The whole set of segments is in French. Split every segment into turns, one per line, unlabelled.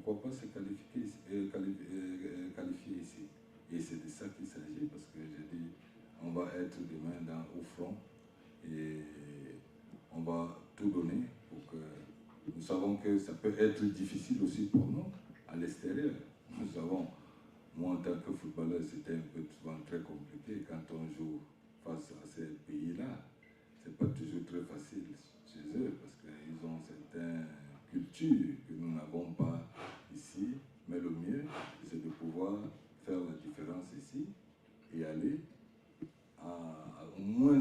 pourquoi pas se qualifier ici. Et c'est de ça qu'il s'agit, parce que j'ai dit, on va être demain au front et on va tout donner pour que... Nous savons que ça peut être difficile aussi pour nous à l'extérieur. Nous savons, moi en tant que footballeur, c'était un peu souvent très compliqué quand on joue face à ces pays-là. C'est pas toujours très facile chez eux parce qu'ils ont certaines cultures que nous n'avons pas ici. Mais le mieux, c'est de pouvoir faire la différence ici et aller au moins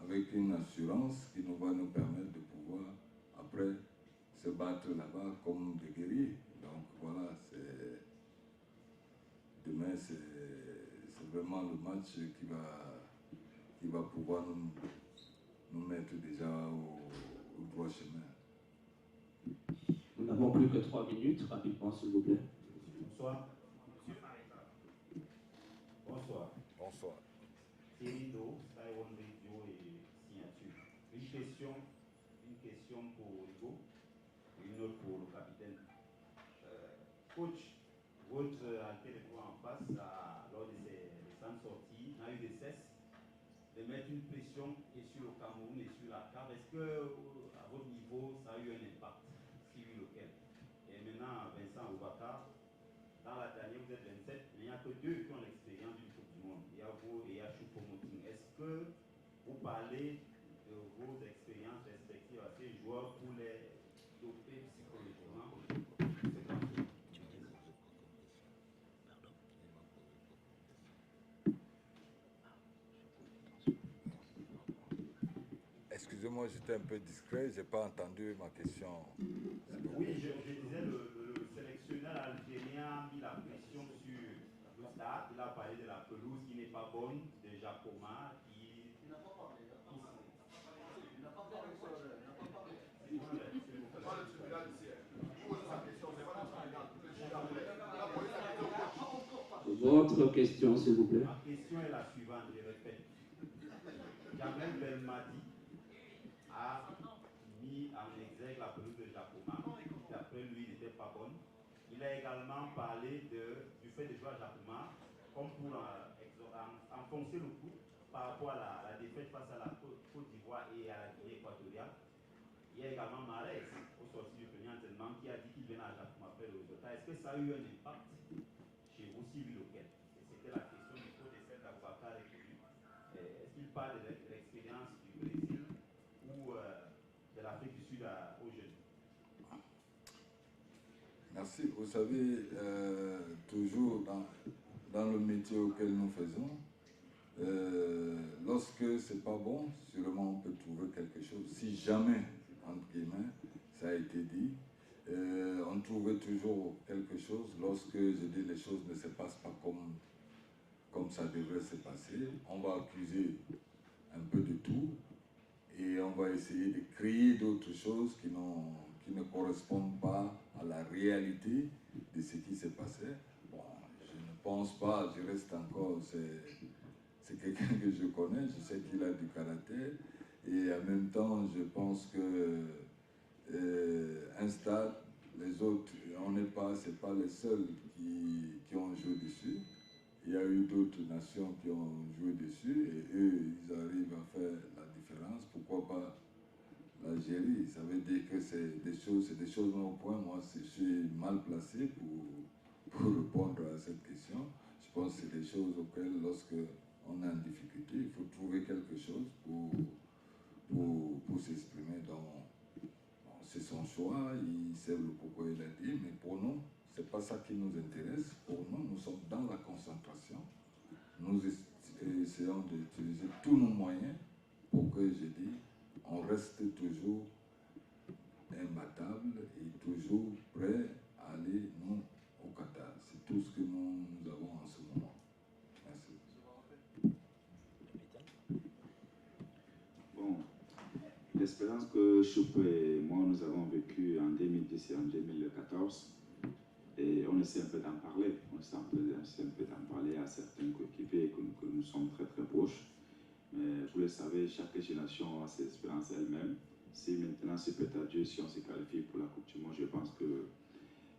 avec une assurance qui nous va nous permettre de pouvoir après se battre là-bas comme des guerriers. Donc voilà, demain c'est vraiment le match qui va pouvoir nous mettre déjà au droit chemin.
Nous n'avons plus que 3 minutes, rapidement s'il vous plaît.
Bonsoir. Bonsoir.
Bonsoir.
Thierry Do, Taiwan Radio et Signature. Une question pour Hugo et une autre pour le capitaine. Coach, votre alternant en face, lors de ses récentes sorties, n'a eu de cesse de mettre une pression et sur le Cameroun et sur la CAF. Est-ce que, à votre niveau, ça a eu un impact? Si oui, lequel? Et maintenant, Vincent Oubacar, dans la dernière, vous êtes 27, mais il n'y a que 2 qui ont l'expérience d'une Coupe du Monde. Il y a vous et il y a Choupo-Moting. Est-ce que vous parlez de vos expériences respectives à ces joueurs pour les doper psychologiquement?
Excusez-moi, j'étais un peu discret, je n'ai pas entendu ma question.
Oui, je disais, le sélectionneur algérien a mis la pression sur le stade. Il a parlé de la pelouse qui n'est pas bonne, de Jacoma, qui... Il n'a pas parlé. Il n'a pas parlé sur le...
Votre question, s'il vous plaît.
Ma question est la suivante, je répète. Jamel Belmadi a mis en exergue la pelouse de Jacoma, qui d'après lui n'était pas bonne. Il a également parlé du fait de jouer à Jacoma comme pour enfoncer le coup par rapport à la défaite face à la Côte d'Ivoire et à la Guinée équatoriale. Il y a également Marès, au sorti du premier entraînement, qui a dit qu'il venait à Jacoma après le résultat. Est-ce que ça a eu un impact chez vous, si oui, lequel? C'était la question du coach de celle d'Aboubacar répondu. Est-ce qu'il parle de l'expérience du Brésil ou de l'Afrique du Sud aux jeunes?
Merci. Vous savez, toujours dans le métier auquel nous faisons, lorsque c'est pas bon, sûrement on peut trouver quelque chose. Si jamais, entre guillemets, ça a été dit, on trouvait toujours quelque chose lorsque je dis les choses ne se passent pas comme ça devrait se passer. On va accuser un peu de tout et on va essayer de créer d'autres choses qui ne correspondent pas à la réalité de ce qui s'est passé. Bon, je ne pense pas, je reste encore, c'est quelqu'un que je connais, je sais qu'il a du caractère et en même temps je pense que un stade, les autres, c'est pas les seuls qui ont joué dessus. Il y a eu d'autres nations qui ont joué dessus et eux, ils arrivent à faire la différence. Pourquoi pas l'Algérie? Ça veut dire que c'est des choses au point. Moi, je suis mal placé pour répondre à cette question. Je pense que c'est des choses auxquelles, lorsque on est en difficulté, il faut trouver quelque chose pour s'exprimer. C'est son choix, il sait le pourquoi il a dit, mais pour nous, ce n'est pas ça qui nous intéresse. Pour nous, nous sommes dans la concentration. Nous essayons d'utiliser tous nos moyens pour que, je dis, on reste toujours imbattable et toujours prêt à aller, nous, au Qatar. C'est tout ce que nous avons en ce moment. Merci.
Bon, l'expérience que Choupo et moi, nous avons vécue en 2010 et en 2014, et on essaie un peu d'en parler. On essaie un peu d'en parler à certains coéquipiers que nous sommes très très proches. Mais vous le savez, chaque génération a ses expériences elle-même. Si maintenant, c'est peut-être Dieu, si on se qualifie pour la Coupe du Monde, je pense que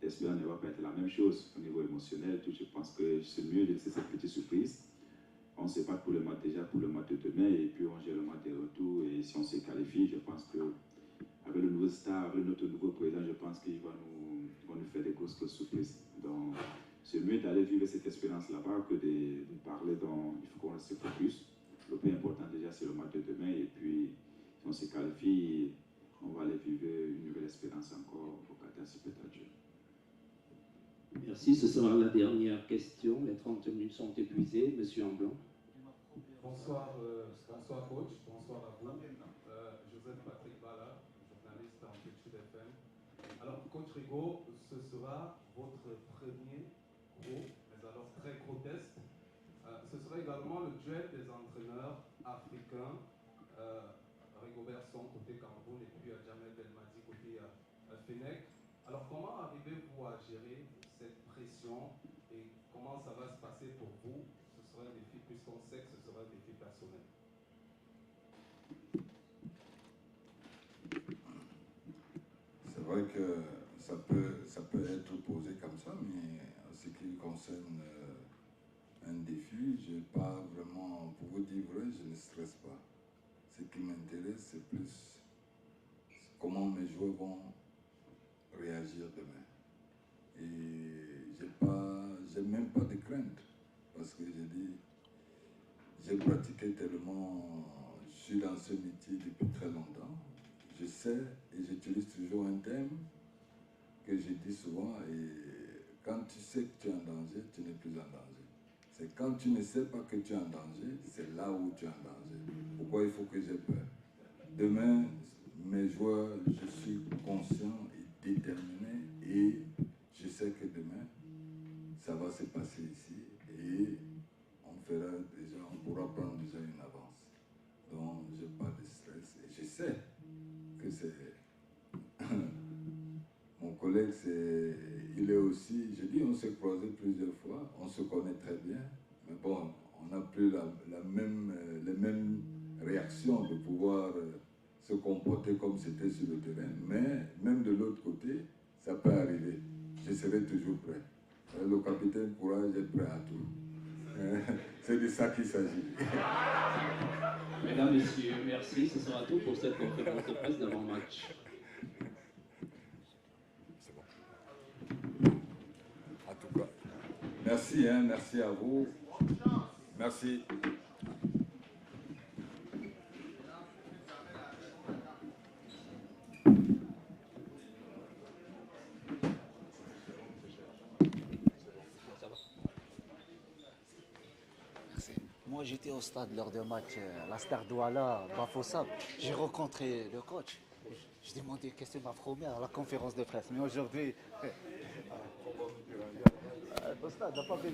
l'espérance ne va pas être la même chose au niveau émotionnel. Tout, je pense que c'est mieux de laisser cette petite surprise. On se prépare pour le match déjà, pour le match de demain, et puis on gère le match de retour. Et si on se qualifie, je pense que avec le nouveau star, avec notre nouveau président, je pense qu'il va nous faire des grosses surprises. Donc, c'est mieux d'aller vivre cette expérience là-bas que de parler dans. Il faut qu'on se focus. Le plus important déjà, c'est le match de demain. Et puis, si on se qualifie, on va aller vivre une nouvelle expérience encore au Qatar, si peut-être Dieu.
Merci, ce sera la dernière question. Les 30 minutes sont épuisées. Monsieur Amblon.
Bonsoir, bonsoir coach, bonsoir à vous. Joseph Patrick Bala, journaliste en Sud FM. Alors, coach Rigaud, ce sera votre premier gros, mais alors très gros test. Ce sera également le duel des entraîneurs africains, Rigobert Song côté Cameroun et puis Jamel Belmadi côté Fennec. Alors, comment arrivez-vous à gérer cette pression et comment ça va se passer pour vous? Ce sera un défi, puisqu'on sait que ce sera un défi personnel.
C'est vrai que ça peut être posé comme ça, mais en ce qui concerne un défi, je n'ai pas vraiment, pour vous dire vrai, je ne stresse pas. Ce qui m'intéresse, c'est plus comment mes joueurs vont réagir demain. Et j'ai même pas de crainte, parce que j'ai pratiqué tellement, je suis dans ce métier depuis très longtemps. Je sais et j'utilise toujours un thème que je dis souvent, et quand tu sais que tu es en danger, tu n'es plus en danger. C'est quand tu ne sais pas que tu es en danger, c'est là où tu es en danger. Pourquoi il faut que j'ai peur? Demain, mes joueurs, je suis conscient et déterminé, et je sais que demain, ça va se passer ici, et on pourra prendre déjà une avance. Donc, je n'ai pas de stress, et je sais que c'est mon collègue, il est aussi, je dis, on s'est croisé plusieurs fois, on se connaît très bien, mais bon, on n'a plus les mêmes réactions de pouvoir se comporter comme c'était sur le terrain, mais même de l'autre côté, ça peut arriver. Je serai toujours prêt. Le capitaine pourra être prêt à tout. C'est de ça qu'il s'agit.
Mesdames, Messieurs, merci. Ce sera tout pour cette conférence de presse d'avant-match.
C'est bon. En tout cas, merci, merci à vous. Merci.
Moi, j'étais au stade lors d'un match, la Star Douala, Bafoussam. J'ai rencontré le coach. Je demandé qu'est-ce qu'il m'a promis à la conférence de presse. Mais aujourd'hui, au stade, n'a pas vu.